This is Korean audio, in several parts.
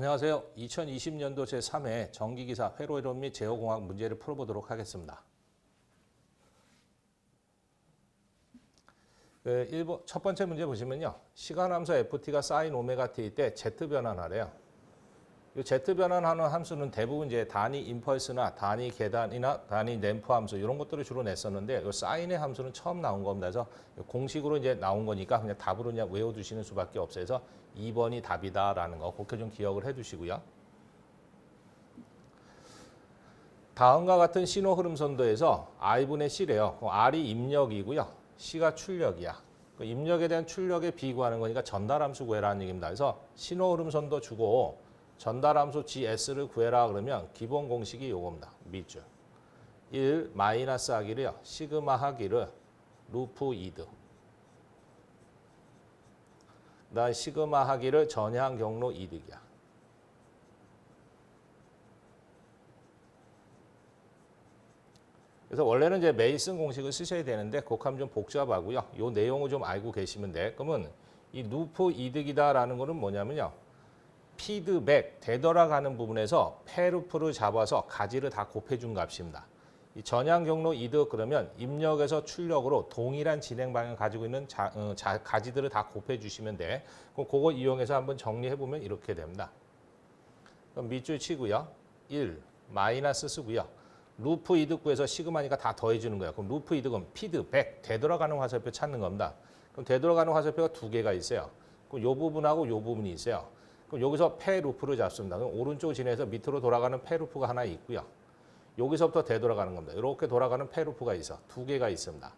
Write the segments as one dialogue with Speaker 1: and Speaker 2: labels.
Speaker 1: 안녕하세요. 2020년도 제3회 전기기사 회로이론 및 제어공학 문제를 풀어보도록 하겠습니다. 첫 번째 문제 보시면요. 시간함수 ft가 sin 오메가 t 때 z 변환하래요. 이 z 변환하는 함수는 대부분 이제 단위 임펄스나 단위 계단이나 단위 램프 함수 이런 것들을 주로 냈었는데 이 sin의 함수는 처음 나온 겁니다. 그래서 공식으로 이제 나온 거니까 그냥 답으로 그냥 외워두시는 수밖에 없어서 2번이 답이다라는 거 그렇게 좀 기억을 해두시고요. 다음과 같은 신호 흐름선도에서 I분의 C래요. R이 입력이고요. C가 출력이야. 입력에 대한 출력에 비구하는 거니까 전달함수 구해라는 얘기입니다. 그래서 신호 흐름선도 주고 전달함수 GS를 구해라 그러면 기본 공식이 요겁니다. 밑줄. 1 마이너스 하기를요. 시그마 하기를 루프 이드. 그다음 시그마 하기를 전향 경로 이득이야. 그래서 원래는 이제 메이슨 공식을 쓰셔야 되는데 곡하면 좀 복잡하고요. 요 내용을 좀 알고 계시면 돼. 그러면 이 루프 이득이다라는 거는 뭐냐면요. 피드백, 되돌아가는 부분에서 패루프를 잡아서 가지를 다 곱해준 값입니다. 이 전향 경로 이득 그러면 입력에서 출력으로 동일한 진행 방향을 가지고 있는 가지들을 다 곱해주시면 돼. 그럼 그거 이용해서 한번 정리해보면 이렇게 됩니다. 그럼 밑줄 치고요. 1, 마이너스 쓰고요. 루프 이득 구해서 시그마니까 다 더해주는 거예요. 그럼 루프 이득은 피드백, 되돌아가는 화살표 찾는 겁니다. 그럼 되돌아가는 화살표가 두 개가 있어요. 그럼 요 부분하고 요 부분이 있어요. 그럼 여기서 패 루프를 잡습니다. 그럼 오른쪽 진에서 밑으로 돌아가는 패 루프가 하나 있고요. 여기서부터 되돌아가는 겁니다. 이렇게 돌아가는 패 루프가 있어. 두 개가 있습니다.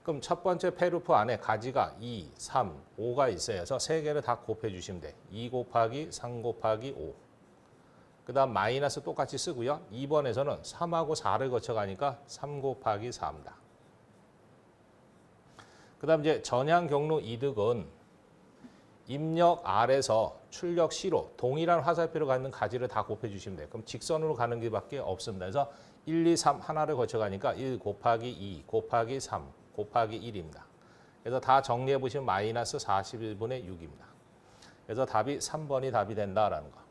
Speaker 1: 그럼 첫 번째 패 루프 안에 가지가 2, 3, 5가 있어요. 그래서 세 개를 다 곱해 주시면 돼. 2 곱하기 3 곱하기 5. 그 다음 마이너스 똑같이 쓰고요. 2번에서는 3하고 4를 거쳐가니까 3 곱하기 4입니다. 그 다음 이제 전향 경로 이득은 입력 R에서 출력 C로 동일한 화살표로 가는 가지를 다 곱해주시면 돼요. 그럼 직선으로 가는 게밖에 없습니다. 그래서 1, 2, 3 하나를 거쳐가니까 1 곱하기 2 곱하기 3 곱하기 1입니다. 그래서 다 정리해보시면 마이너스 41분의 6입니다. 그래서 답이 3번이 답이 된다라는 거.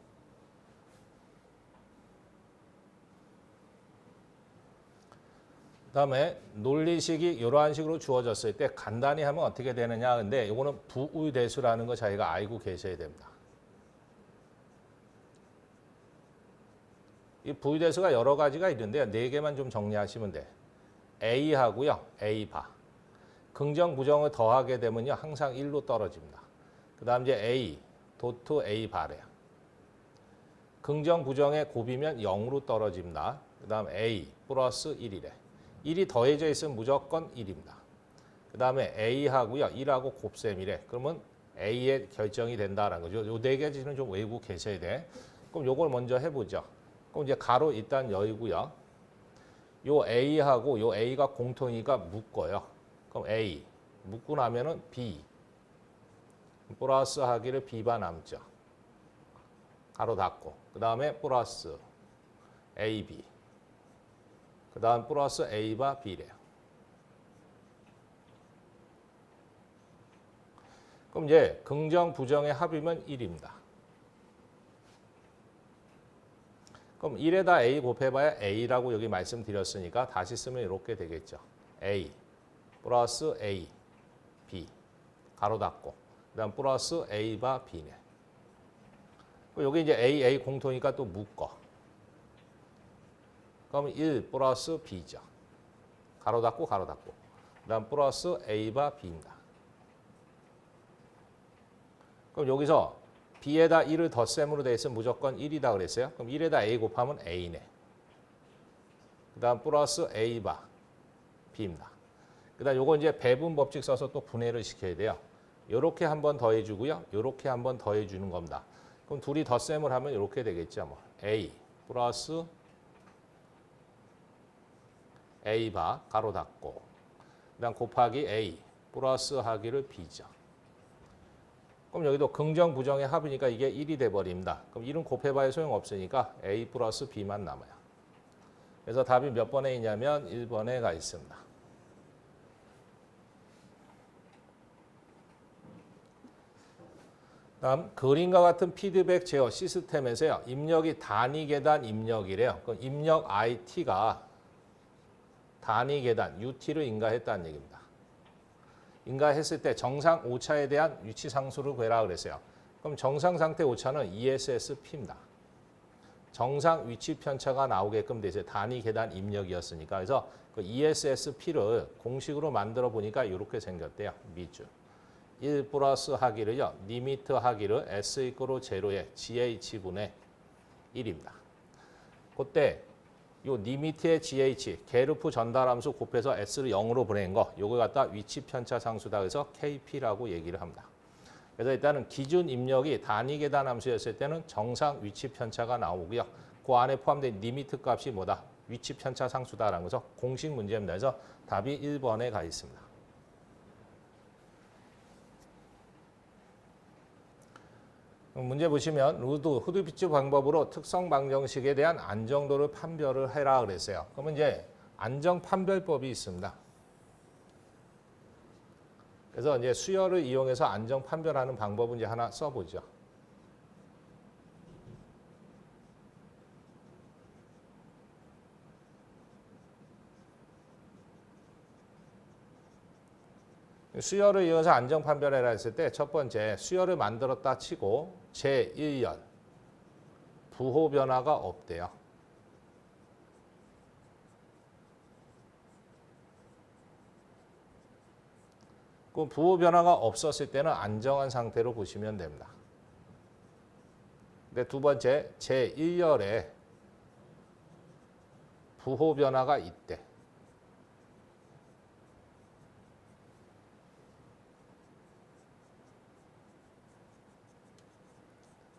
Speaker 1: 그다음에 논리식이 이러한 식으로 주어졌을 때 간단히 하면 어떻게 되느냐. 근데 이거는 부의대수라는 거 자기가 알고 계셔야 됩니다. 이 부의대수가 여러 가지가 있는데요. 네 개만 좀 정리하시면 돼. A하고요. A바. 긍정, 부정을 더하게 되면요. 항상 1로 떨어집니다. 그 다음 이제 A, 도트 A바래요. 긍정, 부정의 곱이면 0으로 떨어집니다. 그 다음 A 플러스 1이래. 1이 더해져 있으면 무조건 1입니다. 그 다음에 A하고요. 1하고 곱셈이래. 그러면 A의 결정이 된다는 거죠. 요 네 가지는 좀 외우고 계셔야 돼. 그럼 요걸 먼저 해보죠. 그럼 이제 가로 일단 열고요. 요 A하고 요 A가 공통이니까 묶어요. 그럼 A 묶고 나면은 B 플러스 하기를 B바 남죠. 가로 닫고 그 다음에 플러스 AB 그 다음 플러스 A바 B래요. 그럼 이제 긍정, 부정의 합이면 1입니다. 그럼 1에다 A 곱해봐야 A라고 여기 말씀드렸으니까 다시 쓰면 이렇게 되겠죠. A 플러스 A, B 가로 닫고 그 다음 플러스 A바 B네. 여기 이제 A 공통이니까 또 묶어. 그럼 1 플러스 B죠. 가로 닫고 가로 닫고. 그 다음 플러스 A바 B입니다. 그럼 여기서 B에다 1을 덧셈으로 돼 있으면 무조건 1이다 그랬어요. 그럼 1에다 A 곱하면 A네. 그 다음 플러스 A바 B입니다. 그 다음 요거 이제 배분 법칙 써서 또 분해를 시켜야 돼요. 요렇게 한번 더해주고요. 요렇게 한번 더해주는 겁니다. 그럼 둘이 덧셈을 하면 이렇게 되겠죠. 뭐 A 플러스 A바 가로 닫고 그다음 곱하기 A 플러스 하기를 B죠. 그럼 여기도 긍정 부정의 합이니까 이게 1이 돼버립니다. 그럼 1은 곱해봐야 소용없으니까 A 플러스 B만 남아요. 그래서 답이 몇 번에 있냐면 1번에 가 있습니다. 다음 그림과 같은 피드백 제어 시스템에서요. 입력이 단위 계단 입력이래요. 그럼 입력 IT가 단위 계단 UT를 인가했다는 얘기입니다. 인가했을 때 정상 오차에 대한 위치 상수를 구해라 그랬어요. 그럼 정상 상태 오차는 ESSP입니다. 정상 위치 편차가 나오게끔 되죠. 단위 계단 입력이었으니까. 그래서 그 ESSP를 공식으로 만들어 보니까 이렇게 생겼대요. 미주. 1 플러스 하기를요. 리미트 하기를 S 이꼬로 제로에 GH분의 1입니다. 그때 요 리미트의 GH, 게르프 전달함수 곱해서 S를 0으로 보낸 거, 요걸 갖다 위치 편차 상수다 그래서 KP라고 얘기를 합니다. 그래서 일단은 기준 입력이 단위 계단 함수였을 때는 정상 위치 편차가 나오고요. 그 안에 포함된 리미트 값이 뭐다? 위치 편차 상수다라는 거죠. 공식 문제입니다. 그래서 답이 1번에 가 있습니다. 문제 보시면 루드 후드피치 방법으로 특성 방정식에 대한 안정도를 판별을 해라 그랬어요. 그러면 이제 안정 판별법이 있습니다. 그래서 이제 수열을 이용해서 안정 판별하는 방법은 이제 하나 써보죠. 수열을 이용해서 안정 판별해라 했을 때 첫 번째 수열을 만들었다 치고 제1열 부호 변화가 없대요. 그 부호 변화가 없었을 때는 안정한 상태로 보시면 됩니다. 근데 두 번째 제1열에 부호 변화가 있대.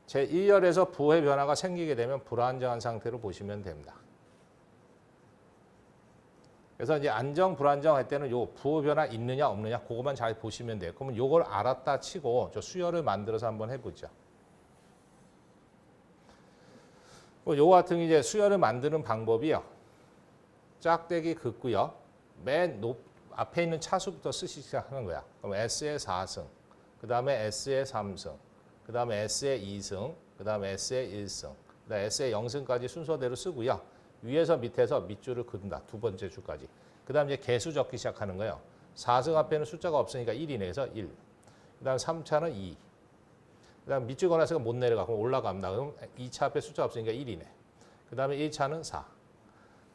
Speaker 1: 제1열에서 부호의 변화가 생기게 되면 불안정한 상태로 보시면 됩니다. 그래서 이제 안정, 불안정 할 때는 요 부호 변화 있느냐 없느냐 그것만 잘 보시면 돼요. 그러면 요걸 알았다 치고 저 수열을 만들어서 한번 해보죠. 요 같은 이제 수열을 만드는 방법이요. 짝대기 긋고요. 맨 앞에 있는 차수부터 쓰시기 시작하는 거야. 그럼 S의 4승, 그 다음에 S의 3승, 그 다음에 S의 2승, 그 다음에 S의 1승, 그 다음에 S의 0승까지 순서대로 쓰고요. 위에서 밑에서 밑줄을 그은다. 두 번째 줄까지. 그 다음 이제 개수 적기 시작하는 거예요. 4승 앞에는 숫자가 없으니까 1이네. 그래서 1. 그 다음 3차는 2. 그 다음 밑줄 걸어서 못 내려가. 그럼 올라갑니다. 그럼 2차 앞에 숫자 없으니까 1이네. 그 다음에 1차는 4.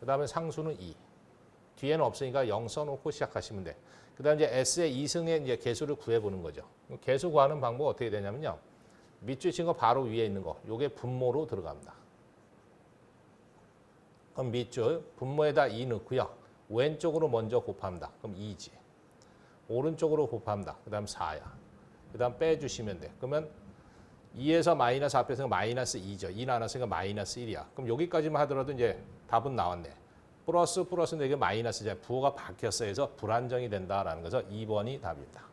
Speaker 1: 그 다음에 상수는 2. 뒤에는 없으니까 0 써놓고 시작하시면 돼. 그 다음 이제 S의 2승의 이제 개수를 구해보는 거죠. 개수 구하는 방법 어떻게 되냐면요. 밑줄 친 거 바로 위에 있는 거. 요게 분모로 들어갑니다. 그럼 밑줄 분모에다 2 넣고요. 왼쪽으로 먼저 곱합니다. 그럼 2지. 오른쪽으로 곱합니다. 그 다음 4야. 그 다음 빼주시면 돼. 그러면 2에서 마이너스 앞에서 마이너스 2죠. 2 나눴으니까 마이너스 1이야. 그럼 여기까지만 하더라도 이제 답은 나왔네. 플러스인데 이게 마이너스잖아요. 부호가 바뀌었어요. 그래서 불안정이 된다라는 거죠. 2번이 답입니다.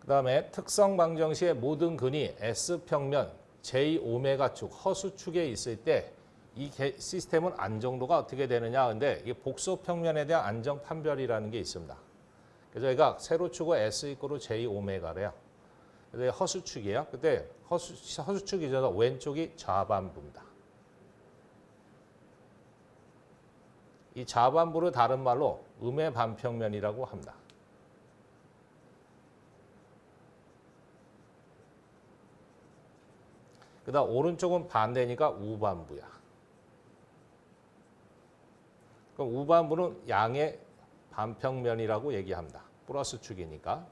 Speaker 1: 그 다음에 특성 방정식의 모든 근이 S평면 J오메가축 허수축에 있을 때 이 시스템은 안정도가 어떻게 되느냐. 근데 이게 복소평면에 대한 안정 판별이라는 게 있습니다. 그래서 얘가 세로축은 S 이꼬로 J오메가래요. 그래서 허수축이에요. 그때 허수축이 있어서 왼쪽이 좌반부입니다. 이 좌반부를 다른 말로 음의 반평면이라고 합니다. 그 다음 오른쪽은 반대니까 우반부야. 그럼 우반부는 양의 반평면이라고 얘기합니다. 플러스 축이니까.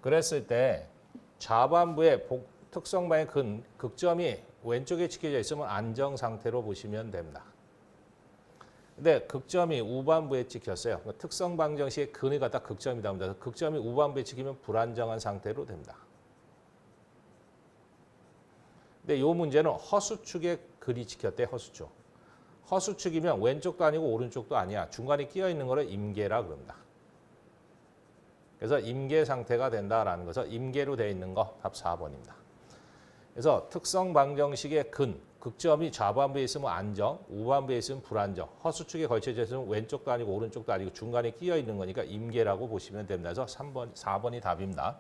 Speaker 1: 그랬을 때 좌반부의 특성방의 극점이 왼쪽에 찍혀져 있으면 안정 상태로 보시면 됩니다. 근데 극점이 우반부에 찍혔어요. 특성 방정식의 근을 갖다 극점이다 합니다. 극점이 우반부에 찍히면 불안정한 상태로 됩니다. 근데 이 문제는 허수축에 근이 찍혔대. 허수축. 허수축이면 왼쪽도 아니고 오른쪽도 아니야. 중간에 끼어 있는 거를 임계라 그럽니다. 그래서 임계 상태가 된다라는 거죠. 임계로 되어 있는 거 답 4번입니다. 그래서 특성 방정식의 근, 극점이 좌반부에 있으면 안정, 우반부에 있으면 불안정. 허수축에 걸쳐져 있으면 왼쪽도 아니고 오른쪽도 아니고 중간에 끼어 있는 거니까 임계라고 보시면 됩니다. 그래서 3번, 4번이 답입니다.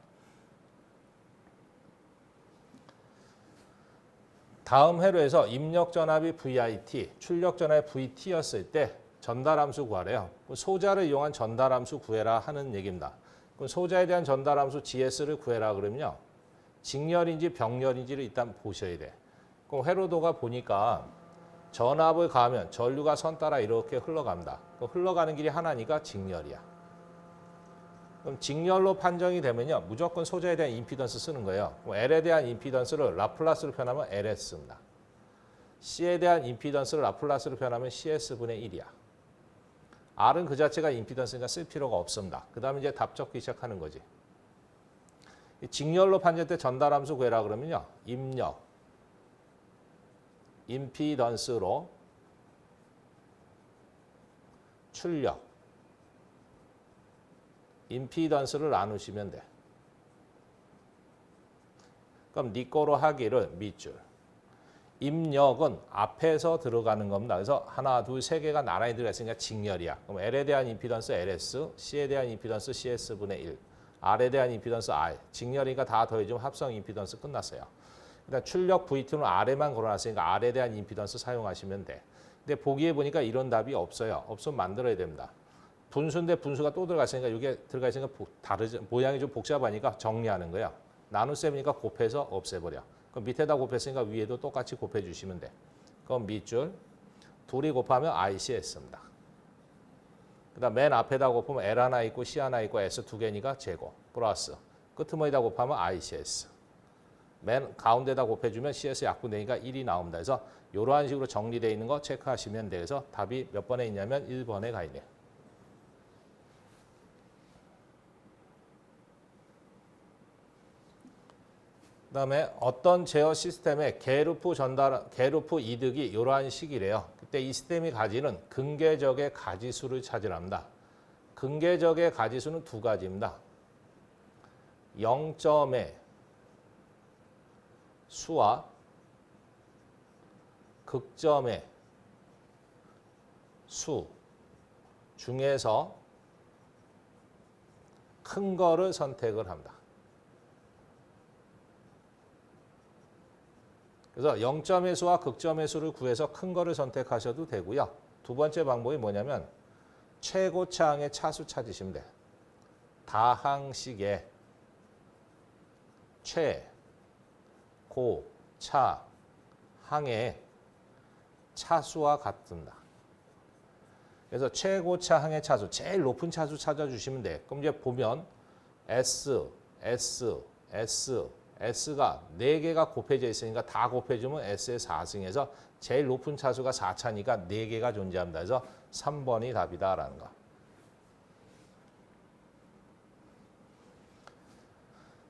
Speaker 1: 다음 회로에서 입력 전압이 VIT, 출력 전압이 VT였을 때 전달함수 구하래요. 소자를 이용한 전달함수 구해라 하는 얘기입니다. 그럼 소자에 대한 전달함수 GS를 구해라 그러면요. 직렬인지 병렬인지를 일단 보셔야 돼. 그럼 회로도가 보니까 전압을 가하면 전류가 선 따라 이렇게 흘러갑니다. 흘러가는 길이 하나니까 직렬이야. 그럼 직렬로 판정이 되면요. 무조건 소자에 대한 임피던스 쓰는 거예요. L에 대한 임피던스를 라플라스로 표현하면 LS입니다. C에 대한 임피던스를 라플라스로 표현하면 CS분의 1이야. R은 그 자체가 임피던스니까 쓸 필요가 없습니다. 그 다음에 이제 답 적기 시작하는 거지. 직렬로 판정 때 전달함수 구해라 그러면요. 입력, 임피던스로 출력, 임피던스를 나누시면 돼. 그럼 네 거로 하기를 밑줄. 입력은 앞에서 들어가는 겁니다. 그래서 하나, 둘, 세 개가 나란히 들어갔으니까 직렬이야. 그럼 L에 대한 임피던스 LS, C에 대한 임피던스 CS분의 1, R에 대한 임피던스 R. 직렬이니까 다 더해주면 합성 임피던스 끝났어요. 그다음 출력 VT는 R에만 걸어놨으니까 R에 대한 임피던스 사용하시면 돼. 근데 보기에 보니까 이런 답이 없어요. 없으면 만들어야 됩니다. 분수인데 분수가 또 들어갔으니까 이게 들어가 있으니까 모양이 좀 복잡하니까 정리하는 거야. 나눗셈이니까 곱해서 없애버려. 그럼 밑에다 곱했으니까 위에도 똑같이 곱해주시면 돼. 그럼 밑줄 둘이 곱하면 ICS입니다. 그다음 맨 앞에다 곱하면 L 하나 있고 C 하나 있고 S 두 개니까 제곱 플러스 끄트머리다 곱하면 ICS. 맨 가운데다 곱해주면 CS 약분되니까 1이 나옵니다. 그래서 이러한 식으로 정리되어 있는 거 체크하시면 돼요. 그래서 답이 몇 번에 있냐면 1번에 가 있네요. 그다음에 어떤 제어 시스템의 개루프 이득이 이러한 식이래요. 그때 이 시스템이 가지는 근계적의 가지수를 찾으랍니다. 근계적의 가지수는 두 가지입니다. 0점의 수와 극점의 수 중에서 큰 거를 선택을 합니다. 그래서 0점의 수와 극점의 수를 구해서 큰 거를 선택하셔도 되고요. 두 번째 방법이 뭐냐면 최고차항의 차수 찾으시면 돼요. 다항식의 최, 고, 차, 항의 차수와 같습니다. 그래서 최고차 항의 차수, 제일 높은 차수 찾아주시면 돼요. 그럼 이제 보면 S가 4개가 곱해져 있으니까 다 곱해주면 S의 4승에서 제일 높은 차수가 4차니까 4개가 존재합니다. 그래서 3번이 답이다라는 거.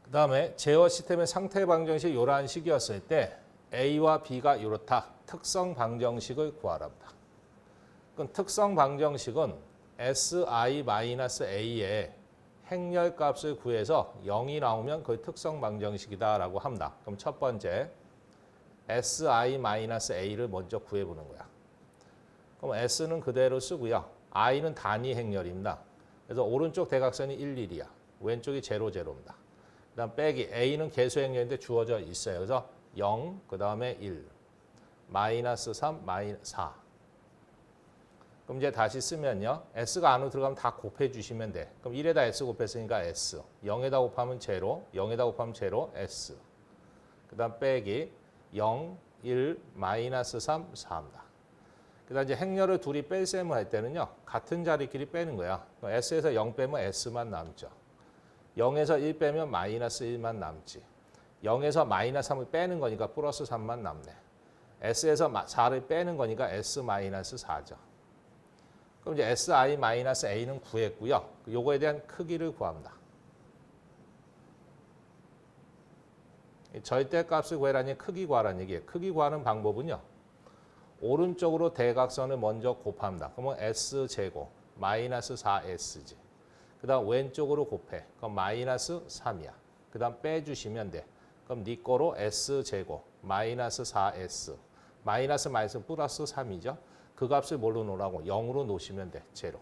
Speaker 1: 그 다음에 제어 시스템의 상태 방정식이 이러한 식이었을 때 A와 B가 이렇다. 특성 방정식을 구하랍니다. 그럼 특성 방정식은 Si-A의 행렬값을 구해서 0이 나오면 그걸 특성 방정식이다라고 합니다. 그럼 첫 번째 Si-A를 먼저 구해보는 거야. 그럼 S는 그대로 쓰고요. I는 단위 행렬입니다. 그래서 오른쪽 대각선이 1, 1이야. 왼쪽이 0, 0입니다. 그 다음 빼기 A는 개수 행렬인데 주어져 있어요. 그래서 0, 그 다음에 1, 마이너스 3, 마이너스 4. 그럼 이제 다시 쓰면요. S가 안으로 들어가면 다 곱해주시면 돼. 그럼 1에다 S 곱했으니까 S. 0에다 곱하면 0, 0에다 곱하면 0, S. 그 다음 빼기 0, 1, 마이너스 3, 4입니다. 그 다음 이제 행렬을 둘이 뺄셈을 할 때는요. 같은 자리끼리 빼는 거야. S에서 0 빼면 S만 남죠. 0에서 1 빼면 마이너스 1만 남지. 0에서 마이너스 3을 빼는 거니까 플러스 3만 남네. S에서 4를 빼는 거니까 S 마이너스 4죠. 그럼 이제 Si-A는 구했고요. 요거에 대한 크기를 구합니다. 절대값을 구해라니 크기 구하라는 얘기예요. 크기 구하는 방법은요. 오른쪽으로 대각선을 먼저 곱합니다. 그러면 S제곱 마이너스 4S지. 그 다음 왼쪽으로 곱해. 그럼 마이너스 3이야. 그 다음 빼주시면 돼. 그럼 네 거로 S제곱 마이너스 4S 마이너스 플러스 3이죠. 그 값을 뭘로 놓으라고? 0으로 놓으시면 돼. 제로.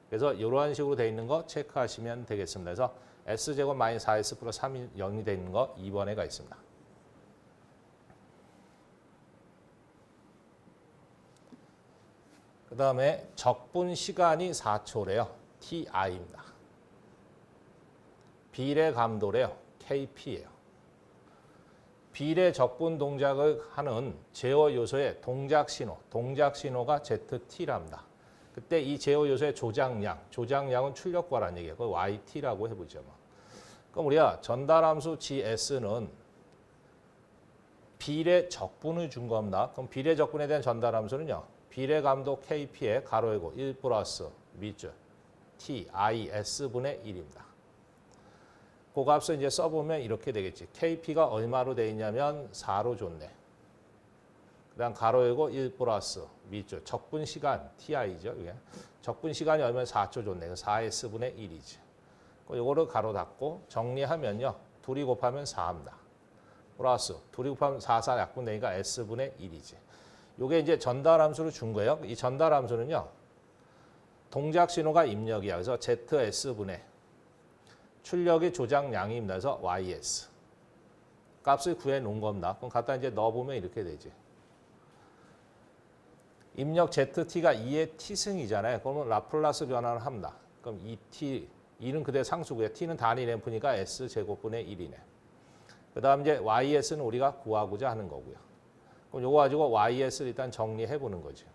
Speaker 1: 그래서 이러한 식으로 돼 있는 거 체크하시면 되겠습니다. 그래서 S제곱 마이너스 4S 플러스 3이 0이 돼 있는 거 2번에 가 있습니다. 그 다음에 적분 시간이 4초래요. TI입니다. 비례 감도래요. KP예요. 비례 적분 동작을 하는 제어 요소의 동작 신호가 ZT랍니다. 그때 이 제어 요소의 조작량은 출력과라는 얘기예요. 그걸 YT라고 해보죠. 그럼 우리가 전달함수 GS는 비례 적분을 준 겁니다. 그럼 비례 적분에 대한 전달함수는요. 비례 감도 KP에 가로 열고 1 플러스 밑줄 TIS분의 1입니다. 그 값을 이제 써보면 이렇게 되겠지. KP가 얼마로 돼 있냐면 4로 줬네. 그 다음 가로 열고 1 플러스 밑줄 적분 시간 TI죠. 이게. 적분 시간이 얼마면 4초 줬네. 4S분의 1이지. 이거를 가로 닫고 정리하면요. 둘이 곱하면 4입니다. 플러스 둘이 곱하면 4, 4 약분되니까 S분의 1이지. 이게 이제 전달함수를 준 거예요. 이 전달함수는요. 동작 신호가 입력이야. 그래서 ZS분의 출력이 조작량입니다. 그래서 YS. 값을 구해 놓은 겁니다. 그럼 갖다 이제 넣어보면 이렇게 되지. 입력 ZT가 2의 T승이잖아요. 그러면 라플라스 변화를 합니다. 그럼 2T, 2는 그대로 상수고요. T는 단위 램프니까 S제곱분의 1이네. 그 다음 이제 YS는 우리가 구하고자 하는 거고요. 그럼 요거 가지고 YS를 일단 정리해 보는 거죠.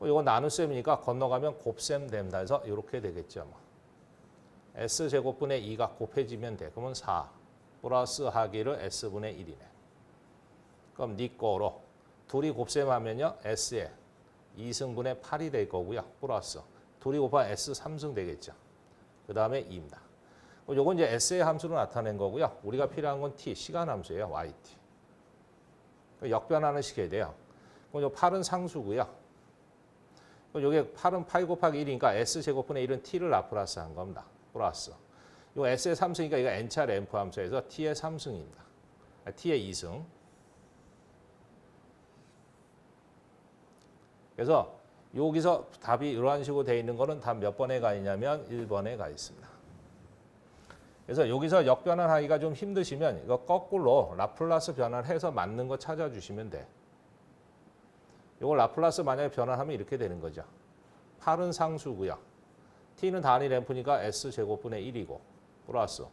Speaker 1: 요거 나눗셈이니까 건너가면 곱셈 됩니다. 그래서 이렇게 되겠죠. S제곱분의 2가 곱해지면 돼. 그러면 4 플러스 하기를 S분의 1이네. 그럼 네 거로 둘이 곱셈하면요. S에 2승분의 8이 될 거고요. 플러스 둘이 곱하면 S 3승 되겠죠. 그 다음에 2입니다. 요건 이제 S의 함수로 나타낸 거고요. 우리가 필요한 건 T, 시간 함수예요. YT. 역변하는 식이 돼요. 그럼 요 8은 상수고요. 요게 8은 8 곱하기 1이니까 S제곱분의 1은 T를 라플라스 한 겁니다. 플러스. 요 S의 3승이니까 이거 N차 램프 함수에서 T의 3승입니다. T의 2승. 그래서 여기서 답이 이러한 식으로 되어 있는 거는 답 몇 번에 가 있냐면 1번에 가 있습니다. 그래서 여기서 역변환하기가 좀 힘드시면 이거 거꾸로 라플라스 변환해서 맞는 거 찾아주시면 돼. 이걸 라플라스 만약에 변환하면 이렇게 되는 거죠. 8은 상수고요. T는 단위 램프니까 S제곱분의 1이고 플러스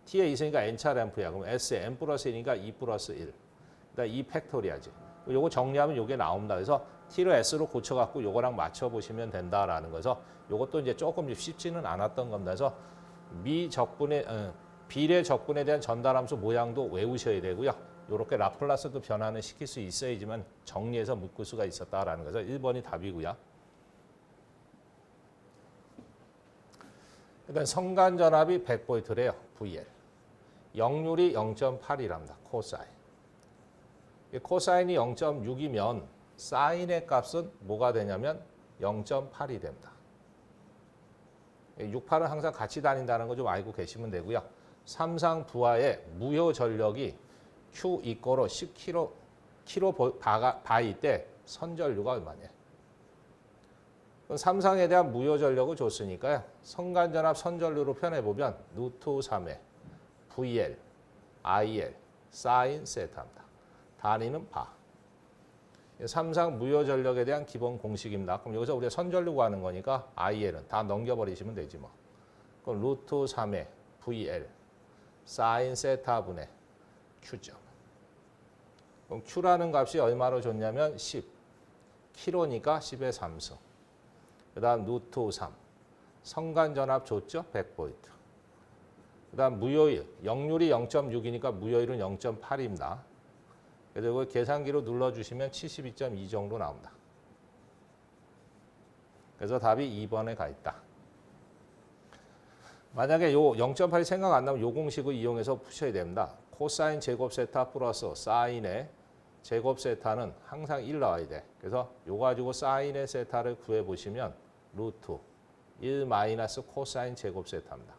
Speaker 1: T에 있으니까 N차 램프야. 그럼 S에 N 플러스 1이니까 2 플러스 1. 그다음 2 팩토리아지. 요거 정리하면 요게 나옵니다. 그래서 T를 S로 고쳐갖고 요거랑 맞춰보시면 된다라는 거죠. 요것도 이제 조금 쉽지는 않았던 겁니다. 그래서 비례 적분에 대한 전달함수 모양도 외우셔야 되고요. 이렇게 라플라스도 변화는 시킬 수 있어야지만 정리해서 묶을 수가 있었다라는 거죠. 1번이 답이고요. 그다음 성간전압이 100V래요. VL. 역률이 0.8이랍니다. 코사인. 코사인이 0.6이면 사인의 값은 뭐가 되냐면 0.8이 됩니다. 6, 8은 항상 같이 다닌다는 거 좀 알고 계시면 되고요. 삼상 부하의 무효 전력이 Q 이꼬로 10kg 바이 때 선전류가 얼마냐. 삼상에 대한 무효 전력을 줬으니까요. 성간전압 선전류로 표현해보면 루트 3의 VL, IL, 사인 세타입니다. 단위는 바. 삼상 무효 전력에 대한 기본 공식입니다. 그럼 여기서 우리가 선전류 구하는 거니까 IL은 다 넘겨버리시면 되지 뭐. 그럼 루트 3의 VL, 사인 세타분의 Q죠. 그럼 Q라는 값이 얼마로 줬냐면 10. kg니까 10의 3승. 그 다음 루트 3. 성간전압 줬죠? 100V. 그 다음 무효율. 역률이 0.6이니까 무효율은 0.8입니다. 그래서 이걸 계산기로 눌러주시면 72.2 정도 나옵니다. 그래서 답이 2번에 가 있다. 만약에 요 0.8이 생각 안 나면 요 공식을 이용해서 푸셔야 됩니다. 코사인 제곱 세타 플러스 사인의 제곱 세타는 항상 1 나와야 돼. 그래서 요 가지고 사인의 세타를 구해보시면 루트 1 마이너스 코사인 제곱 세타입니다.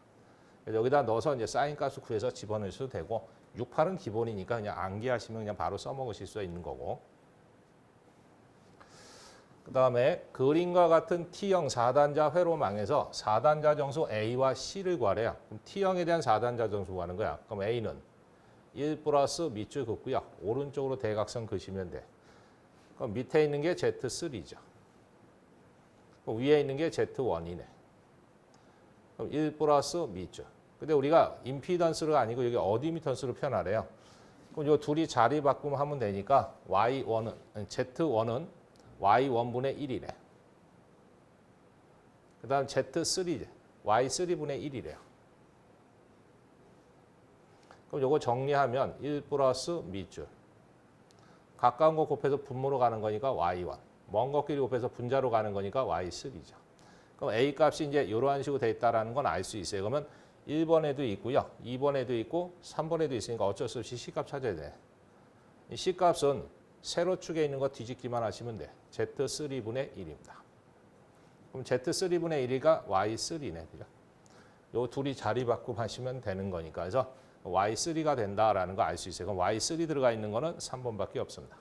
Speaker 1: 그래서 여기다 넣어서 이제 사인 값을 구해서 집어넣을 수도 되고 6, 8은 기본이니까 그냥 암기하시면 그냥 바로 써먹으실 수 있는 거고. 그 다음에 그림과 같은 T형 4단자 회로망에서 4단자 정수 A와 C를 구하래요. 그럼 T형에 대한 4단자 정수 구하는 거야. 그럼 A는 1 플러스 밑줄 긋고요. 오른쪽으로 대각선 그시면 돼. 그럼 밑에 있는 게 Z3죠. 위에 있는 게 Z1이네. 그럼 1 플러스 밑줄. 근데 우리가 임피던스가 아니고 여기 어디미턴스로 표현하래요. 그럼 이 둘이 자리 바꾸면 하면 되니까 Y1은, Z1은 Y1분의 1이래. 그 다음 Z3, Y3분의 1이래요. 그럼 요거 정리하면 1 플러스 밑줄. 가까운 거 곱해서 분모로 가는 거니까 Y1. 먼 것끼리 곱해서 분자로 가는 거니까 Y3죠. 그럼 A 값이 이제 이러한 식으로 돼 있다는 건 알 수 있어요. 그러면 1번에도 있고요. 2번에도 있고 3번에도 있으니까 어쩔 수 없이 C값 찾아야 돼. 이 C값은 세로축에 있는 거 뒤집기만 하시면 돼. Z3분의 1입니다. 그럼 Z3분의 1이가 Y3네. 그죠? 요 둘이 자리 바꿈 하시면 되는 거니까. 그래서 Y3가 된다라는 거 알 수 있어요. 그럼 Y3 들어가 있는 거는 3번밖에 없습니다.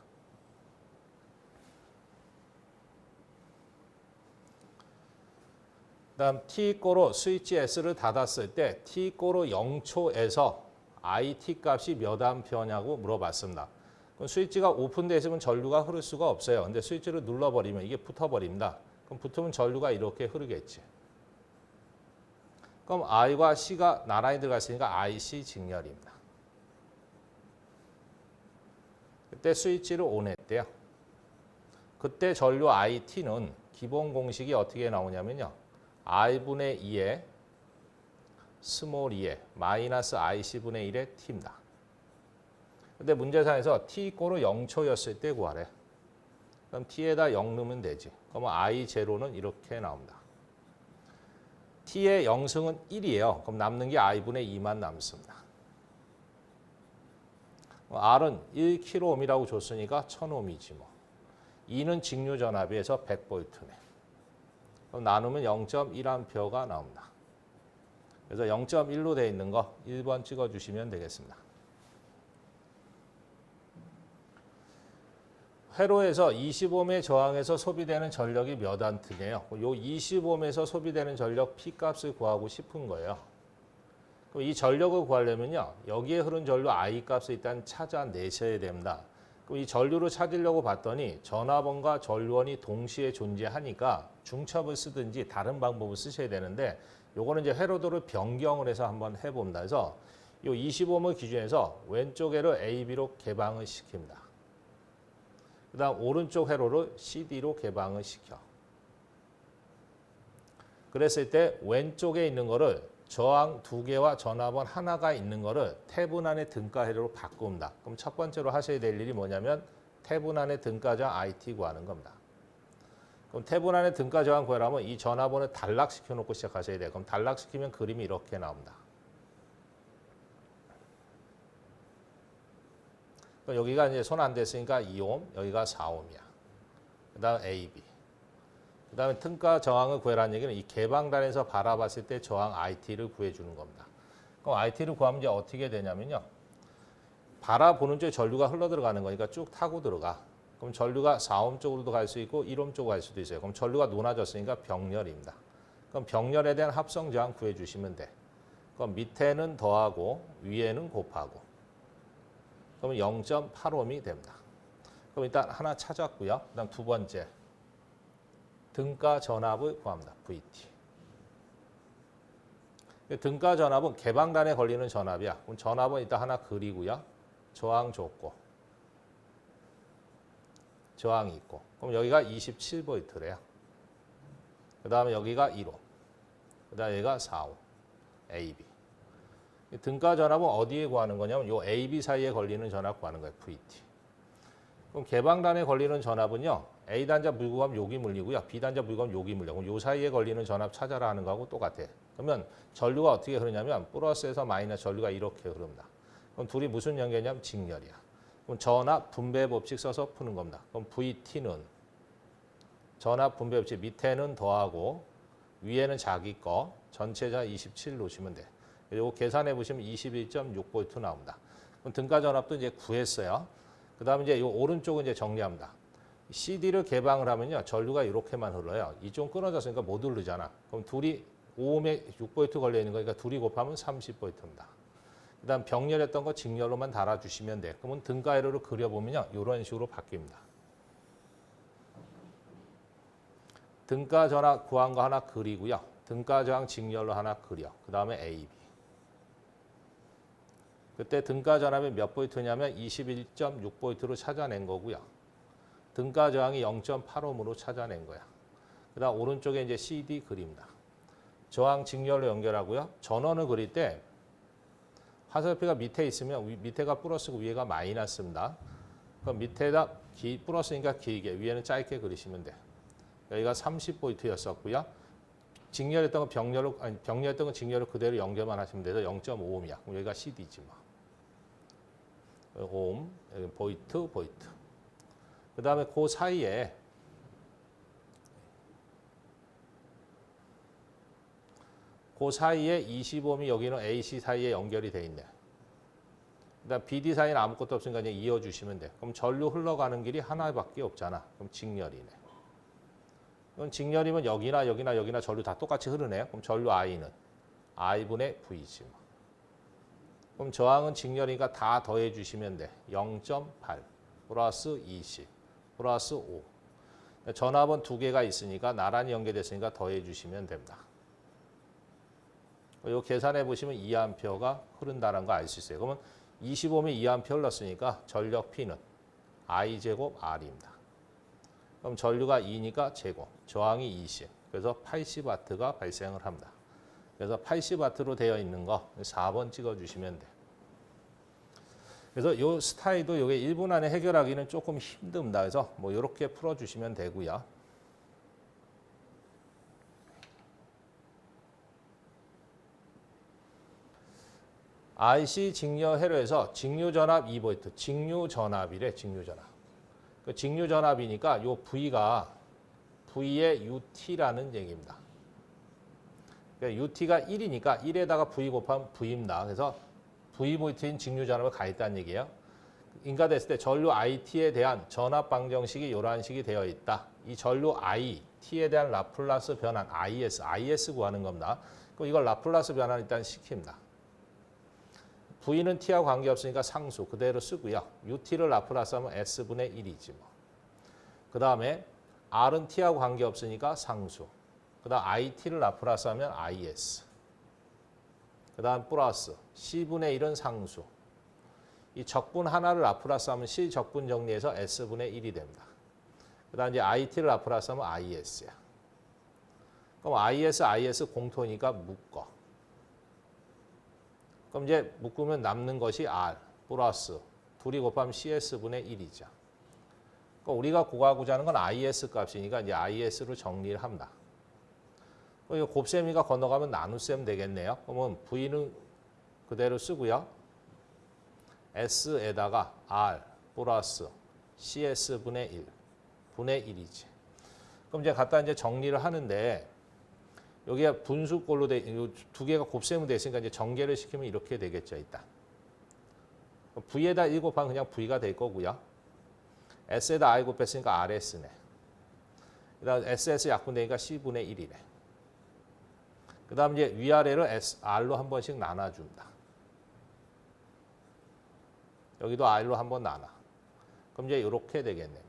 Speaker 1: 그다음 T-고로 스위치 S를 닫았을 때 T-고로 0초에서 IT 값이 몇 암페어냐고 물어봤습니다. 그럼 스위치가 오픈되어 있으면 전류가 흐를 수가 없어요. 근데 스위치를 눌러버리면 이게 붙어버립니다. 그럼 붙으면 전류가 이렇게 흐르겠지. 그럼 I과 C가 나란히 들어갔으니까 IC 직렬입니다. 그때 스위치를 ON했대요. 그때 전류 IT는 기본 공식이 어떻게 나오냐면요. I분의 2에 스몰 2에 마이너스 IC분의 1의 T입니다. 근데 문제상에서 T-고로 0초였을 때 구하래. 그럼 T에다 0 넣으면 되지. 그러면 I0는 이렇게 나옵니다. T의 0승은 1이에요. 그럼 남는 게 I분의 2만 남습니다. R은 1kΩ이라고 줬으니까 1000Ω이지 뭐. 2는 직류 전압에서 100V네. 그럼 나누면 0.1A가 나옵니다. 그래서 0.1로 되어 있는 거 1번 찍어주시면 되겠습니다. 회로에서 20옴의 저항에서 소비되는 전력이 몇 암트네요. 요 20옴에서 소비되는 전력 P값을 구하고 싶은 거예요. 그럼 이 전력을 구하려면요. 여기에 흐른 전류 I 값을 일단 찾아내셔야 됩니다. 그럼 이 전류를 찾으려고 봤더니 전화번과 전류원이 동시에 존재하니까 중첩을 쓰든지 다른 방법을 쓰셔야 되는데 요거는 이제 회로도를 변경을 해서 한번 해봅니다. 그래서 이 25옴을 기준해서 왼쪽에를 AB로 개방을 시킵니다. 그 다음 오른쪽 회로를 CD로 개방을 시켜. 그랬을 때 왼쪽에 있는 거를 저항 2개와 전압원 하나가 있는 거를 태분안의 등가 회로로 바꿉니다. 그럼 첫 번째로 하셔야 될 일이 뭐냐면 태분안의 등가 저항 IT 구하는 겁니다. 그럼 태분안의 등가 저항 구하려면 이 전압원을 단락시켜 놓고 시작하셔야 돼요. 그럼 단락시키면 그림이 이렇게 나옵니다. 여기가 이제 손 안 댔으니까 2옴, 여기가 4옴이야. 그 다음 AB. 그 다음에 등가 저항을 구해라는 얘기는 이 개방단에서 바라봤을 때 저항 IT를 구해주는 겁니다. 그럼 IT를 구하면 이제 어떻게 되냐면요. 바라보는 쪽에 전류가 흘러 들어가는 거니까 쭉 타고 들어가. 그럼 전류가 4옴 쪽으로도 갈 수 있고 1옴 쪽으로 갈 수도 있어요. 그럼 전류가 높아졌으니까 병렬입니다. 그럼 병렬에 대한 합성 저항 구해주시면 돼. 그럼 밑에는 더하고 위에는 곱하고. 그러면 0.8옴이 됩니다. 그럼 일단 하나 찾았고요. 그다음 두 번째. 등가 전압을 구합니다. VT. 등가 전압은 개방단에 걸리는 전압이야. 그럼 전압은 일단 하나 그리고요. 저항 줬고. 저항이 있고. 그럼 여기가 27V래요. 그 다음에 여기가 1옴. 그 다음에 여기가 4옴. AB. 등가 전압은 어디에 구하는 거냐면 요 AB 사이에 걸리는 전압 구하는 거예요. VT. 그럼 개방단에 걸리는 전압은요. A단자 물고 가면 여기 물리고요. B단자 물고 가면 여기 물려. 그럼 요 사이에 걸리는 전압 찾아라 하는 거하고 똑같아. 그러면 전류가 어떻게 흐르냐면 플러스에서 마이너스 전류가 이렇게 흐릅니다. 그럼 둘이 무슨 연계냐면 직렬이야. 그럼 전압 분배 법칙 써서 푸는 겁니다. 그럼 VT는 전압 분배 법칙 밑에는 더하고 위에는 자기 거 전체자 27 놓으시면 돼. 이거 계산해 보시면 21.6V 나옵니다. 그럼 등가 전압도 이제 구했어요. 그다음에 이제 이 오른쪽은 이제 정리합니다. CD를 개방을 하면요. 전류가 이렇게만 흘러요. 이쪽 끊어졌으니까 못 흐르잖아. 그럼 둘이 5옴에 6V 걸려 있는 거니까 둘이 곱하면 30V입니다. 그다음 병렬했던 거 직렬로만 달아주시면 돼. 그러면 등가 회로를 그려보면요. 이런 식으로 바뀝니다. 등가 전압 구한 거 하나 그리고요. 등가 저항 직렬로 하나 그려. 그 다음에 AB. 그때 등가 전압이 몇 볼트냐면 21.6볼트로 찾아낸 거고요. 등가 저항이 0.8옴으로 찾아낸 거야. 그 다음 오른쪽에 이제 CD 그립니다. 저항 직렬로 연결하고요. 전원을 그릴 때 화살표가 밑에 있으면 밑에가 플러스고 위에가 마이너스입니다. 그럼 밑에다 플러스니까 길게, 위에는 짧게 그리시면 돼요. 여기가 30볼트였었고요. 직렬했던 건 병렬했던 건 직렬로 그대로 연결만 하시면 돼서 0.5옴이야. 그럼 여기가 CD지 뭐. 옴, 여기 볼트. 그 다음에 그 사이에 그 사이에 20옴이 여기는 AC 사이에 연결이 돼 있네. 그다음 BD 사이는 아무것도 없으니까 이제 이어주시면 돼. 그럼 전류 흘러가는 길이 하나밖에 없잖아. 그럼 직렬이네. 그럼 직렬이면 여기나 전류 다 똑같이 흐르네요. 그럼 전류 I는 I분의 V지. 그럼 저항은 직렬이니까 다 더해 주시면 돼. 0.8 플러스 20 플러스 5. 전압은 두 개가 있으니까 나란히 연결됐으니까 더해 주시면 됩니다. 이거 계산해 보시면 2A가 흐른다는 거 알 수 있어요. 그러면 25옴이 2A 흘렀으니까 전력 P는 I제곱 R입니다. 그럼 전류가 2니까 제곱, 저항이 20. 그래서 80W가 발생을 합니다. 그래서 80W로 되어 있는 거 4번 찍어주시면 돼. 그래서 이 스타일도 이게 1분 안에 해결하기는 조금 힘듭니다. 그래서 뭐 이렇게 풀어주시면 되고요. IC 직류 회로에서 직류 전압 2V, 직류 전압이래, 직류 전압. 그 직류 전압이니까 요 V가 V의 UT라는 얘기입니다. 그러니까 UT가 1이니까 1에다가 V 곱하면 V입니다. 그래서 V볼트인 직류 전압을 가했다는 얘기예요. 인가됐을 때 전류 IT에 대한 전압 방정식이 이러한 식이 되어 있다. 이 전류 I, T에 대한 라플라스 변환, IS 구하는 겁니다. 그럼 이걸 라플라스 변환을 일단 시킵니다. V는 T하고 관계없으니까 상수 그대로 쓰고요. UT를 라플라스하면 S분의 1이지 뭐. 그 다음에 R은 T하고 관계없으니까 상수. 그 다음 IT를 라플라스하면 IS. 그 다음 플러스 C분의 1은 상수. 이 적분 하나를 라플라스하면 C 적분 정리해서 S분의 1이 됩니다. 그 다음 이제 IT를 라플라스하면 IS야. 그럼 IS 공통이니까 묶어. 그럼 이제 묶으면 남는 것이 R 플러스 둘이 곱하면 CS분의 1이죠. 그러니까 우리가 구하고자 하는 건 IS 값이니까 이제 IS로 정리를 합니다. 이거 곱셈이가 건너가면 나눗셈 되겠네요. 그러면 V는 그대로 쓰고요. S에다가 R 플러스 CS분의 1 분의 1이지. 그럼 이제 갖다 이제 정리를 하는데 여기가 분수꼴로 두 개가 곱셈으로 돼 있으니까 이제 전개를 시키면 이렇게 되겠죠, 일단. V에다 1 곱하면 그냥 V가 될 거고요. S에다 I 곱했으니까 RS네. 그다음 SS 약분되니까 C분의 1이네. 그다음 이제 위아래로 R로 한 번씩 나눠줍니다. 여기도 R로 한 번 나눠. 그럼 이제 이렇게 되겠네.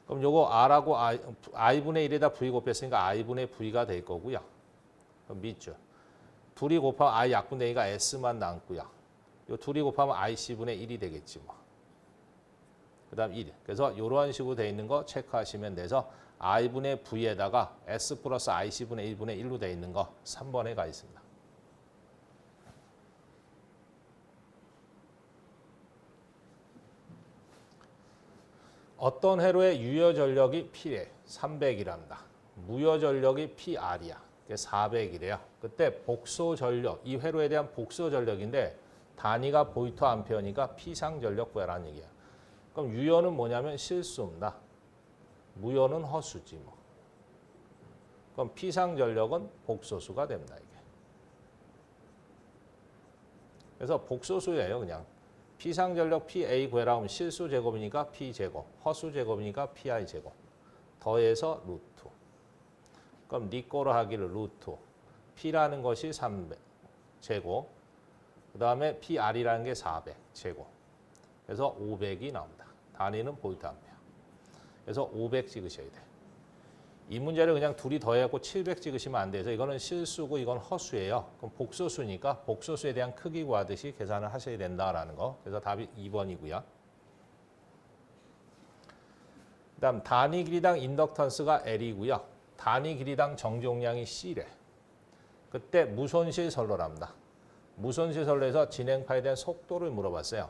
Speaker 1: 그럼 요거 R하고 I분의 1에다 V 곱했으니까 I분의 V가 될 거고요. 그럼 밑줄. 둘이 곱하면 I 약분되니까 S만 남고요. 요 둘이 곱하면 IC분의 1이 되겠지 뭐. 그 다음 1. 그래서 이런 식으로 돼 있는 거 체크하시면 돼서 I분의 V에다가 S 플러스 IC분의 1분의 1로 돼 있는 거 3번에 가 있습니다. 어떤 회로의 유효 전력이 P래 300이란다. 무효 전력이 PR이야. 400이래요. 그때 복소 전력, 이 회로에 대한 복소 전력인데 단위가 볼트 암페어니까 P상 전력 구하라는 얘기야. 그럼 유효는 뭐냐면 실수입니다. 무효는 허수지 뭐. 그럼 피상전력은 복소수가 됩니다. 이게. 그래서 복소수예요. 그냥. 피상전력 PA 구해라 하면 실수 제곱이니까 P제곱, 허수 제곱이니까 PI 제곱. 더해서 루트. 그럼 니 거로 하기를 루트. P라는 것이 300제곱. 그 다음에 PR이라는 게 400제곱. 그래서 500이 나옵니다. 단위는 볼트 암페어. 그래서 500 찍으셔야 돼. 이 문제를 그냥 둘이 더해갖고 700 찍으시면 안 돼서 이거는 실수고 이건 허수예요. 그럼 복소수니까 복소수에 대한 크기 구하듯이 계산을 하셔야 된다라는 거. 그래서 답이 2번이고요. 그다음 단위 길이당 인덕턴스가 L이고요. 단위 길이당 정종량이 C래. 그때 무손실 선로랍니다. 무손실 선로에서 진행파에 대한 속도를 물어봤어요.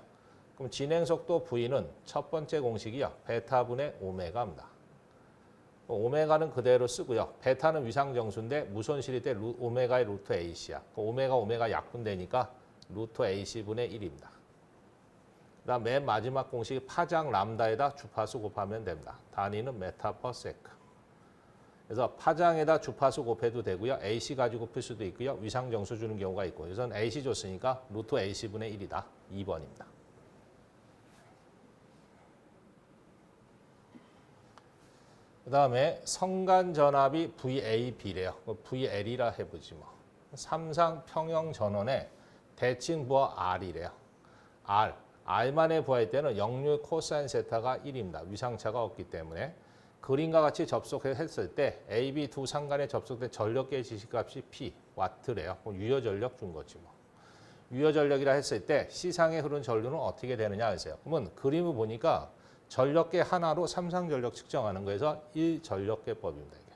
Speaker 1: 그럼 진행 속도 V는 첫 번째 공식이요. 베타분의 오메가입니다. 오메가는 그대로 쓰고요. 베타는 위상정수인데 무손실일 때 오메가의 루트 AC야. 오메가 약분되니까 루트 AC분의 1입니다. 그다음 맨 마지막 공식이 파장 람다에다 주파수 곱하면 됩니다. 단위는 메타 퍼 세크. 그래서 파장에다 주파수 곱해도 되고요. AC 가지고 풀 수도 있고요. 위상정수 주는 경우가 있고. 우선 AC 줬으니까 루트 AC분의 1이다. 2번입니다. 그 다음에 성간전압이 VAB래요. VL이라 해보지 뭐. 삼상 평형 전원의 대칭 부하 R이래요. R만의 부하일 때는 역률 코사인 세타가 1입니다. 위상차가 없기 때문에. 그림과 같이 접속했을 때 AB 두 상간에 접속된 전력계의 지시값이 P, 와트래요. 유효전력 준 거지 뭐. 유효전력이라 했을 때 C상에 흐른 전류는 어떻게 되느냐 하세요. 그러면 그림을 보니까 전력계 하나로 삼상전력 측정하는 거에서 1전력계법입니다. 이게.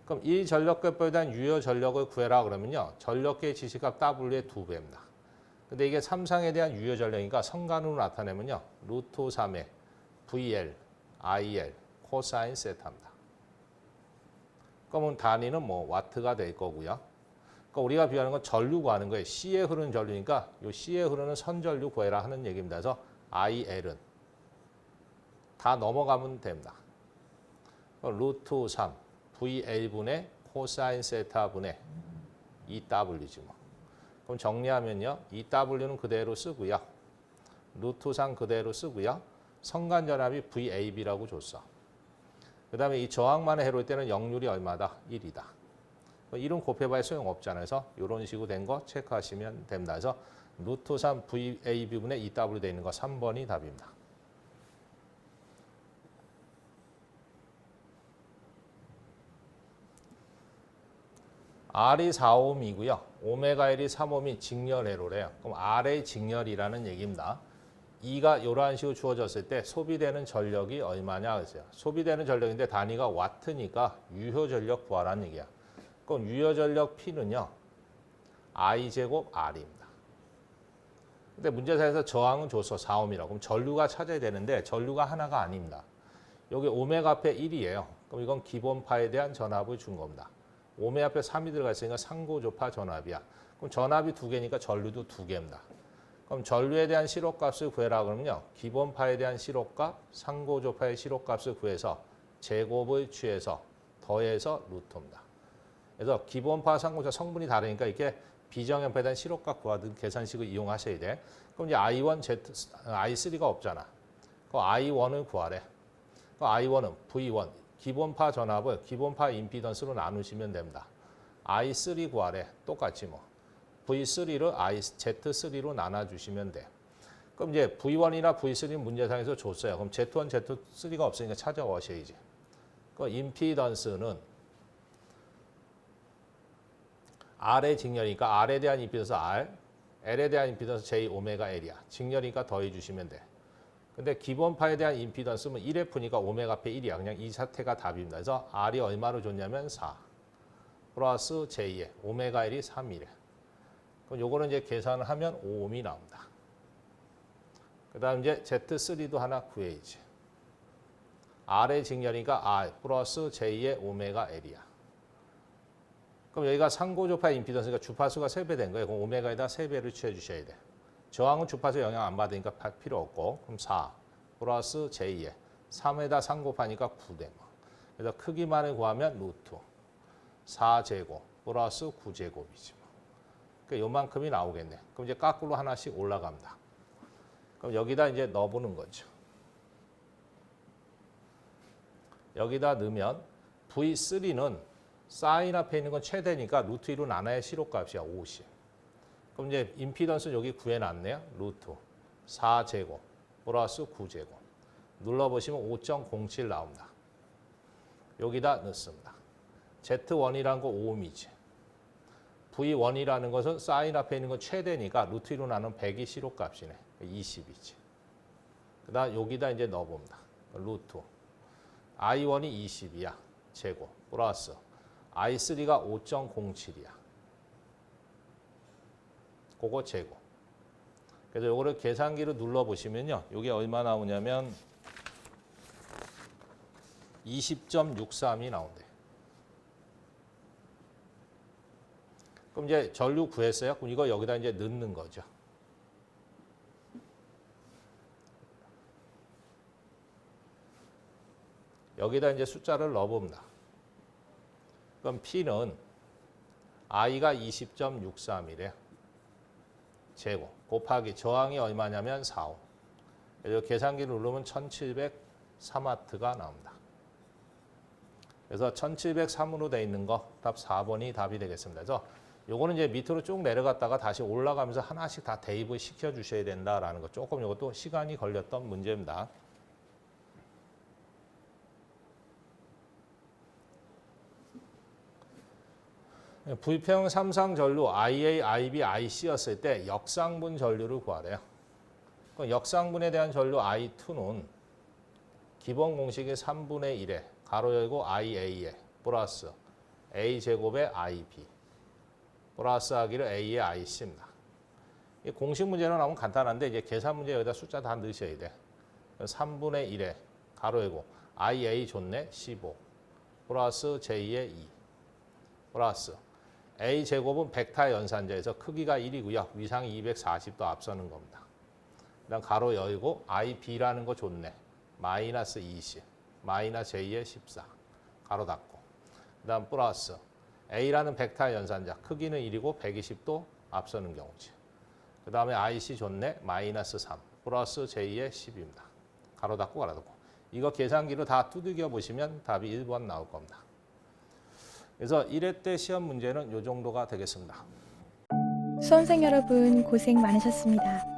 Speaker 1: 그럼 1전력계법에 대한 유효전력을 구해라 그러면요. 전력계의 지시값 W의 2배입니다. 근데 이게 삼상에 대한 유효전력이니까 성간으로 나타내면요. 루트 3의 VL, IL, 코사인 세타입니다. 그러면 단위는 뭐 와트가 될 거고요. 그러니까 우리가 비하는 건 전류 구하는 거예요. C에 흐르는 전류니까 이 C에 흐르는 선전류 구해라 하는 얘기입니다. 그래서 IL은 다 넘어가면 됩니다. 루트 3 VL분의 코사인 세타분의 EW지 뭐. 그럼 정리하면요. EW는 그대로 쓰고요. 루트 3 그대로 쓰고요. 성간전압이 VAB라고 줬어. 그 다음에 이 저항만의 해로일 때는 역률이 얼마다? 1이다. 이름 곱해봐야 소용없잖아요. 그래서 이런 식으로 된 거 체크하시면 됩니다. 그래서 루트 3 VAB분의 EW 되어 있는 거 3번이 답입니다. R이 4ohm이고요. 오메가 L이 3ohm이 직렬 회로래요. 그럼 R의 직렬이라는 얘기입니다. E가 이러한 식으로 주어졌을 때 소비되는 전력이 얼마냐 그랬어요. 소비되는 전력인데 단위가 와트니까 유효전력 구하라는 얘기야. 그럼 유효전력 P는요. I제곱 R입니다. 근데 문제사에서 저항은 줬어. 4ohm이라고. 그럼 전류가 찾아야 되는데 전류가 하나가 아닙니다. 여기 오메가 앞에 1이에요. 그럼 이건 기본파에 대한 전압을 준 겁니다. 오메 앞에 3이 들어가 있으니까 상고조파 전압이야. 그럼 전압이 2개니까 전류도 2개입니다. 그럼 전류에 대한 실호값을 구해라 그러면요. 기본파에 대한 실호값, 상고조파의 실호값을 구해서 제곱을 취해서 더해서 루트입니다. 그래서 기본파, 상고조파 성분이 다르니까 이렇게 비정연파에 대한 실호값 구하는 계산식을 이용하셔야 돼. 그럼 이제 I1, I3가 없잖아. 그 I1을 구하래. 그 I1은 V1. 기본파 전압을 기본파 임피던스로 나누시면 됩니다. I3 구하래. 똑같이 뭐. V3를 Z3로 나눠주시면 돼. 그럼 이제 V1이나 V3는 문제상에서 줬어요. 그럼 Z1, Z3가 없으니까 찾아오셔야지. 그 임피던스는 R의 직렬이니까 R에 대한 임피던스 R, L에 대한 임피던스 J 오메가 L이야. 직렬이니까 더해주시면 돼. 근데 기본파에 대한 임피던스는 1F니까 오메가 앞에 1이야. 그냥 이 사태가 답입니다. 그래서 R이 얼마로 줬냐면 4 플러스 J에 오메가 L이 3이래. 그럼 요거는 이제 계산을 하면 5ohm이 나옵니다. 그 다음 이제 Z3도 하나 구해야지. R의 직렬이니까 R 플러스 J의 오메가 L이야. 그럼 여기가 상고조파 임피던스니까 주파수가 3배 된 거예요. 그럼 오메가에다 3배를 취해 주셔야 돼. 저항은 주파수 영향 안 받으니까 필요 없고. 그럼 4 플러스 j2에 3에다 3 곱하니까 9대마. 그래서 크기만을 구하면 루트 4제곱 플러스 9제곱이지. 그러니까 요만큼이 나오겠네. 그럼 이제 거꾸로 하나씩 올라갑니다. 그럼 여기다 이제 넣어보는 거죠. 여기다 넣으면 V3는 사인 앞에 있는 건 최대니까 루트 1로 나눠야 시로값이야 50. 그럼 이제 임피던스 여기 구해놨네요. 루트 4제곱 플러스 9제곱. 눌러보시면 5.07 나옵니다. 여기다 넣습니다. Z1이라는 거 5옴이지. V1이라는 것은 사인 앞에 있는 건 최대니까 루트 1로 나누면 100이 시로값이네. 20이지. 그 다음 여기다 이제 넣어봅니다. 루트 I1이 20이야. 제곱 플러스 I3가 5.07이야. 그거 제곱. 그래서 요거를 계산기로 눌러보시면요. 이게 얼마 나오냐면 20.63이 나온대. 그럼 이제 전류 구했어요. 그럼 이거 여기다 이제 넣는 거죠. 여기다 이제 숫자를 넣어봅니다. 그럼 P는 I가 20.63이래. 제곱 곱하기 저항이 얼마냐면 4옴. 그래서 계산기 누르면 1703와트가 나옵니다. 그래서 1703으로 돼 있는 거 답 4번이 답이 되겠습니다. 그래서 요거는 이제 밑으로 쭉 내려갔다가 다시 올라가면서 하나씩 다 대입을 시켜 주셔야 된다라는 거. 조금 이것도 시간이 걸렸던 문제입니다. 부평 삼상 전류 IA, IB, IC였을 때 역상분 전류를 구하래요. 그럼 역상분에 대한 전류 I2는 기본 공식이 3분의 1에 가로 열고 IA에 플러스 A제곱에 IB 플러스 하기를 A에 IC입니다. 이 공식 문제로 나오면 간단한데 이제 계산 문제 여기다 숫자 다 넣으셔야 돼. 3분의 1에 가로 열고 IA 좋네 15 플러스 J에 2 플러스 A제곱은 벡터 연산자에서 크기가 1이고요. 위상이 240도 앞서는 겁니다. 그다음 가로 열고 IB라는 거 좋네. 마이너스 20, 마이너스 J에 14, 가로 닫고. 그다음 플러스 A라는 벡터 연산자, 크기는 1이고 120도 앞서는 경우지. 그다음에 IC 좋네. 마이너스 3, 플러스 J에 10입니다. 가로 닫고 가로 닫고. 이거 계산기로 다 두들겨 보시면 답이 1번 나올 겁니다. 그래서 1회 때 시험 문제는 이 정도가 되겠습니다.
Speaker 2: 수험생 여러분 고생 많으셨습니다.